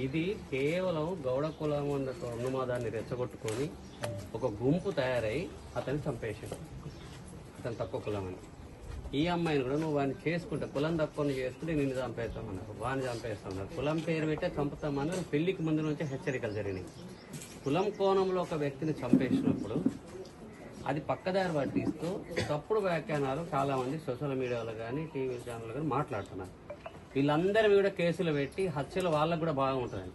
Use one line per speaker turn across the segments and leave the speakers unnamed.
ఇది కేవలం గౌడ కులం ఉన్మాదాన్ని రెచ్చగొట్టుకొని ఒక గుంపు తయారై అతన్ని చంపేసాడు. అతను తక్కువ కులం అని. ఈ అమ్మాయిని కూడా నువ్వు వాడిని చేసుకుంటే కులం తక్కువ చేసుకుంటే నిన్ను చంపేస్తామన్నారు, వాడిని చంపేస్తామన్నారు. కులం పేరు పెట్టే చంపుతామని పెళ్లికి ముందు నుంచే హెచ్చరికలు జరిగినాయి. కులం కోణంలో ఒక వ్యక్తిని చంపేసినప్పుడు అది పక్కదారి పట్టిస్తూ తప్పుడు వ్యాఖ్యానాలు చాలా మంది సోషల్ మీడియాలో కానీ టీవీ ఛానల్ కానీ మాట్లాడుతున్నారు. వీళ్ళందరి కూడా కేసులు పెట్టి హత్యలు వాళ్ళకు కూడా బాగుంటుంది.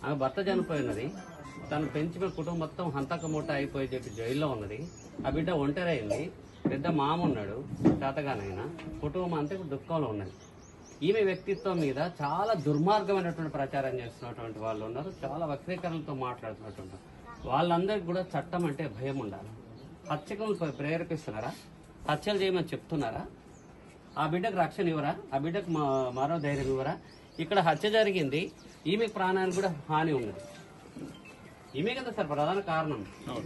ఆమె భర్త చనిపోయినది, తను పెంచిన కుటుంబం మొత్తం హంతకమూట అయిపోయి చెప్పి జైల్లో ఉన్నది. ఆ బిడ్డ ఒంటరి అయింది, పెద్ద మామ ఉన్నాడు, చేతగానైనా కుటుంబం అంతా దుఃఖంలో ఉన్నది. ఈమె వ్యక్తిత్వం మీద చాలా దుర్మార్గమైనటువంటి ప్రచారం చేస్తున్నటువంటి వాళ్ళు ఉన్నారు, చాలా వక్రీకరణలతో మాట్లాడుతున్నటువంటి వాళ్ళందరికీ కూడా చట్టం అంటే భయం ఉండాలి. హత్యకులను ప్రేరేపిస్తున్నారా? హత్యలు చేయమని చెప్తున్నారా? ఆ బిడ్డకు రక్షణ ఇవ్వరా? ఆ బిడ్డకు మరో ధైర్యం ఇవ్వరా? ఇక్కడ హత్య జరిగింది, ఈమె ప్రాణానికి కూడా హాని ఉన్నది. ఈమె కదా సార్ ప్రధాన కారణం.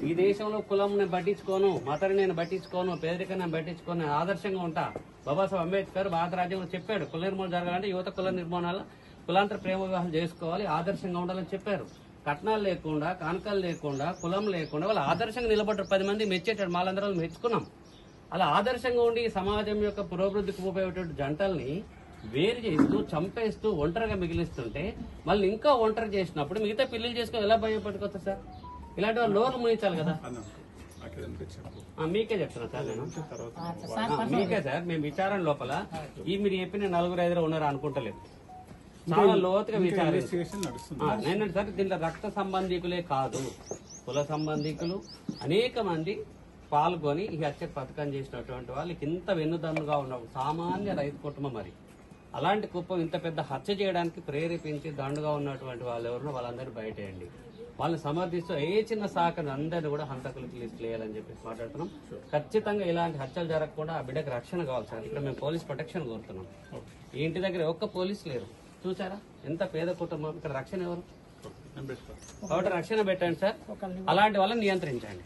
ఈ దేశంలో కులం నేను పట్టించుకోను, మతాన్ని నేను పట్టించుకోను, పేదరికం నేను పట్టించుకోను, నేను ఆదర్శంగా ఉంటా. బాబాసాహెబ్ అంబేద్కర్ భారత రాజ్యాంగంలో చెప్పాడు, కుల నిర్మూలన జరగాలంటే యువత కుల నిర్మూలన, కులాంతర ప్రేమ వివాహాలు చేసుకోవాలి, ఆదర్శంగా ఉండాలని చెప్పారు. కట్నాలు లేకుండా, కానుకలు లేకుండా, కులం లేకుండా వాళ్ళు ఆదర్శంగా నిలబడ్డారు. 10 మంది మెచ్చేటాడు, మాలందరం మెచ్చుకున్నాం. అలా ఆదర్శంగా ఉండి సమాజం యొక్క పురోభివృద్ధికి ఉపయోగపడే జంటల్ని వేరు చేస్తూ చంపేస్తూ ఒంటరిగా మిగిలిస్తుంటే మళ్ళీ ఇంకా ఒంటరి చేసినప్పుడు మిగతా పెళ్లి చేసుకుని ఎలా భయపడుకోవచ్చు సార్? ఇలాంటి వాళ్ళు నోరు ముయించాలి కదా. మీకే చెప్తున్నా సార్, నేను మీకే సార్. మేము విచారణ లోపల ఈ మీరు చెప్పిన 4-5 ఉన్నారా అనుకుంటలేదు, చాలా లోతుగా విచారణ ఏంటంటే సార్, దీంట్లో రక్త సంబంధికులే కాదు, కుల సంబంధికులు అనేక మంది పాల్గొని ఈ హత్యకు పథకం చేసినటువంటి వాళ్ళకి ఇంత వెన్నుదన్నుగా ఉన్న సామాన్య రైతు కుటుంబం. మరి అలాంటి కుప్పం ఇంత పెద్ద హత్య చేయడానికి ప్రేరేపించి దండుగా ఉన్నటువంటి వాళ్ళు ఎవరు వాళ్ళందరూ బయటేయండి. వాళ్ళని సమర్థిస్తూ ఏ చిన్న సహకారం అందరినీ కూడా హంతకులకి లిస్ట్ వేయాలని చెప్పేసి మాట్లాడుతున్నాం. ఖచ్చితంగా ఇలాంటి హత్యలు జరగకుండా ఆ బిడ్డకు రక్షణ కావాలి సార్. ఇక్కడ మేము పోలీస్ ప్రొటెక్షన్ కోరుతున్నాం. ఈ ఇంటి దగ్గర ఒక్క పోలీస్ లేరు, చూసారా ఎంత పేద కుటుంబం. ఇక్కడ రక్షణ ఎవరు? కాబట్టి రక్షణ పెట్టండి సార్, అలాంటి వాళ్ళని నియంత్రించండి.